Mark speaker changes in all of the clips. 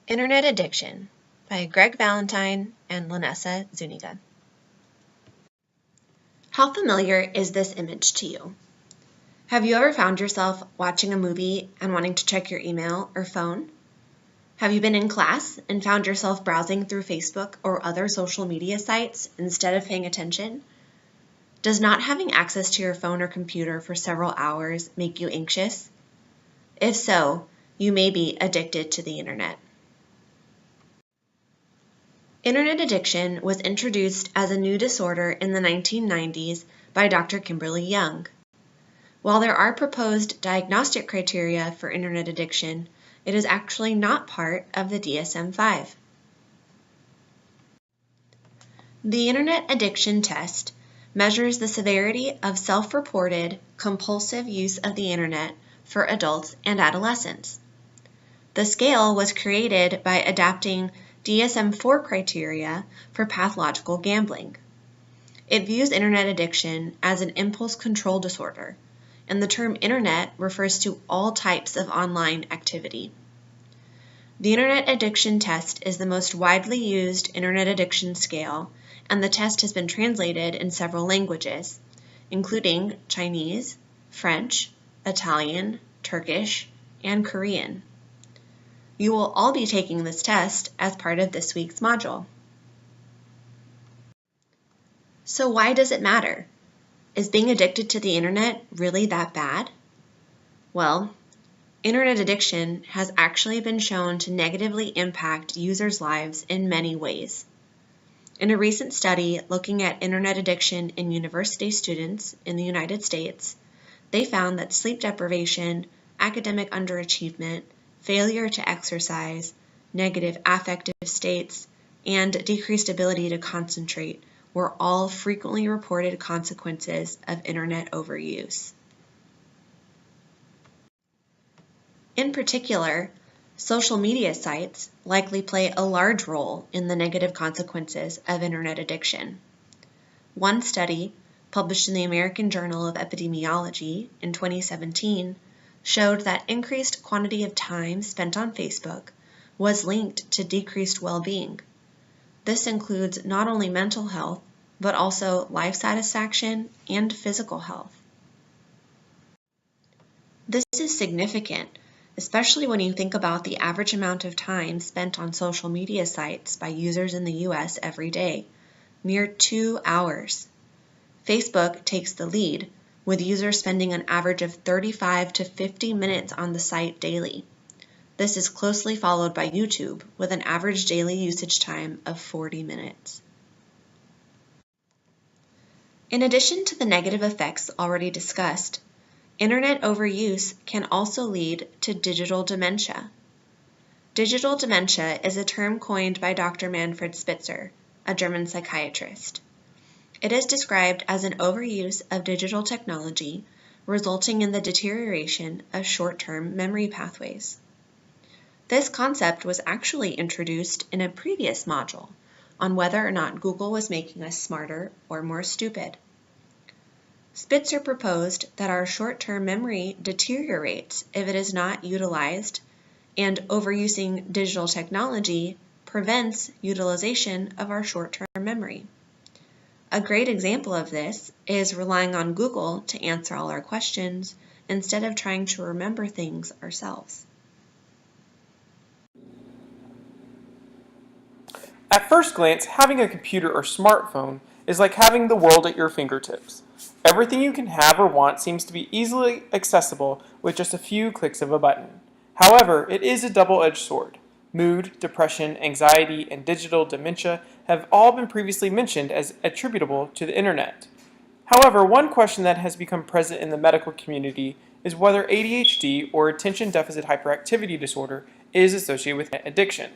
Speaker 1: Internet Addiction by Greg Valentine and Linessa Zuniga. How familiar is this image to you? Have you ever found yourself watching a movie and wanting to check your email or phone? Have you been in class and found yourself browsing through Facebook or other social media sites instead of paying attention? Does not having access to your phone or computer for several hours make you anxious? If so, you may be addicted to the internet. Internet addiction was introduced as a new disorder in the 1990s by Dr. Kimberly Young. While there are proposed diagnostic criteria for internet addiction, it is actually not part of the DSM-5. The Internet Addiction Test measures the severity of self-reported compulsive use of the internet for adults and adolescents. The scale was created by adapting DSM-4 criteria for pathological gambling. It views internet addiction as an impulse control disorder, and the term internet refers to all types of online activity. The Internet Addiction Test is the most widely used internet addiction scale, and the test has been translated in several languages, including Chinese, French, Italian, Turkish, and Korean. You will all be taking this test as part of this week's module. So why does it matter? Is being addicted to the internet really that bad? Well, internet addiction has actually been shown to negatively impact users' lives in many ways. In a recent study looking at internet addiction in university students in the United States, they found that sleep deprivation, academic underachievement, failure to exercise, negative affective states, and decreased ability to concentrate were all frequently reported consequences of internet overuse. In particular, social media sites likely play a large role in the negative consequences of internet addiction. One study, published in the American Journal of Epidemiology in 2017, showed that increased quantity of time spent on Facebook was linked to decreased well-being. This includes not only mental health, but also life satisfaction and physical health. This is significant, especially when you think about the average amount of time spent on social media sites by users in the US every day, near 2 hours. Facebook takes the lead, with users spending an average of 35 to 50 minutes on the site daily. This is closely followed by YouTube, with an average daily usage time of 40 minutes. In addition to the negative effects already discussed, internet overuse can also lead to digital dementia. Digital dementia is a term coined by Dr. Manfred Spitzer, a German psychiatrist. It is described as an overuse of digital technology, resulting in the deterioration of short-term memory pathways. This concept was actually introduced in a previous module on whether or not Google was making us smarter or more stupid. Spitzer proposed that our short-term memory deteriorates if it is not utilized, and overusing digital technology prevents utilization of our short-term memory. A great example of this is relying on Google to answer all our questions instead of trying to remember things ourselves.
Speaker 2: At first glance, having a computer or smartphone is like having the world at your fingertips. Everything you can have or want seems to be easily accessible with just a few clicks of a button. However, it is a double-edged sword. Mood, depression, anxiety, and digital dementia have all been previously mentioned as attributable to the internet. However, one question that has become present in the medical community is whether ADHD, or attention deficit hyperactivity disorder, is associated with addiction.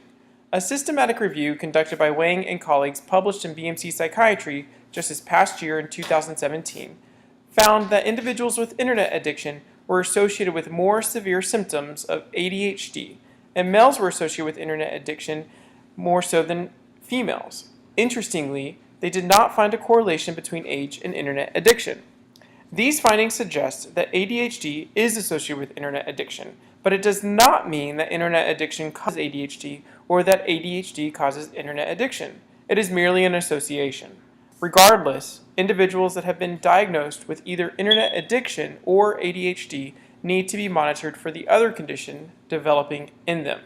Speaker 2: A systematic review conducted by Wang and colleagues published in BMC Psychiatry just this past year in 2017 found that individuals with internet addiction were associated with more severe symptoms of ADHD, and males were associated with internet addiction more so than females. Interestingly, they did not find a correlation between age and internet addiction. These findings suggest that ADHD is associated with internet addiction, but it does not mean that internet addiction causes ADHD or that ADHD causes internet addiction. It is merely an association. Regardless, individuals that have been diagnosed with either internet addiction or ADHD need to be monitored for the other condition developing in them.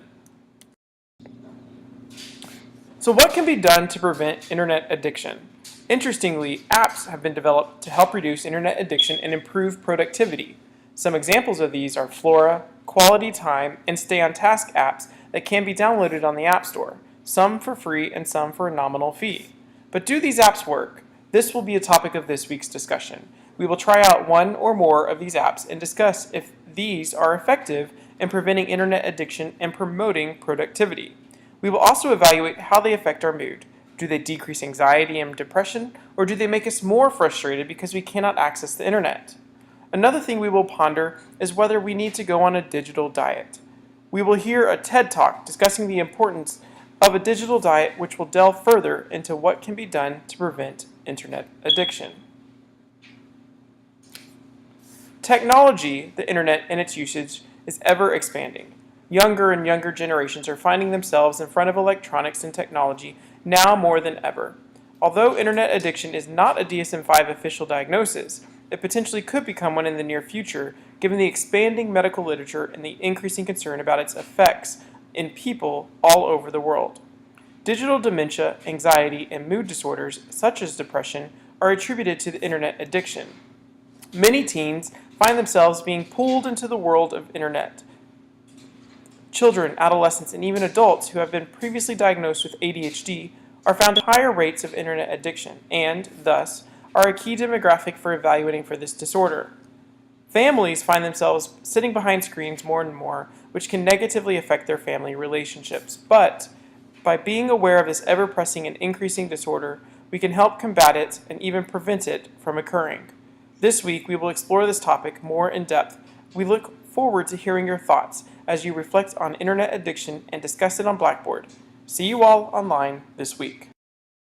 Speaker 2: So what can be done to prevent internet addiction? Interestingly, apps have been developed to help reduce internet addiction and improve productivity. Some examples of these are Flora, Quality Time, and Stay on Task apps that can be downloaded on the App Store, some for free and some for a nominal fee. But do these apps work? This will be a topic of this week's discussion. We will try out one or more of these apps and discuss if these are effective in preventing internet addiction and promoting productivity. We will also evaluate how they affect our mood. Do they decrease anxiety and depression, or do they make us more frustrated because we cannot access the internet? Another thing we will ponder is whether we need to go on a digital diet. We will hear a TED Talk discussing the importance of a digital diet, which will delve further into what can be done to prevent internet addiction. Technology, the internet, and its usage is ever expanding. Younger and younger generations are finding themselves in front of electronics and technology now more than ever. Although internet addiction is not a DSM-5 official diagnosis, it potentially could become one in the near future, given the expanding medical literature and the increasing concern about its effects in people all over the world. Digital dementia, anxiety, and mood disorders, such as depression, are attributed to the internet addiction. Many teens find themselves being pulled into the world of internet. Children, adolescents, and even adults who have been previously diagnosed with ADHD are found at higher rates of internet addiction and, thus, are a key demographic for evaluating for this disorder. Families find themselves sitting behind screens more and more, which can negatively affect their family relationships. But by being aware of this ever-pressing and increasing disorder, we can help combat it and even prevent it from occurring. This week, we will explore this topic more in depth. We look forward to hearing your thoughts as you reflect on internet addiction and discuss it on Blackboard. See you all online this week.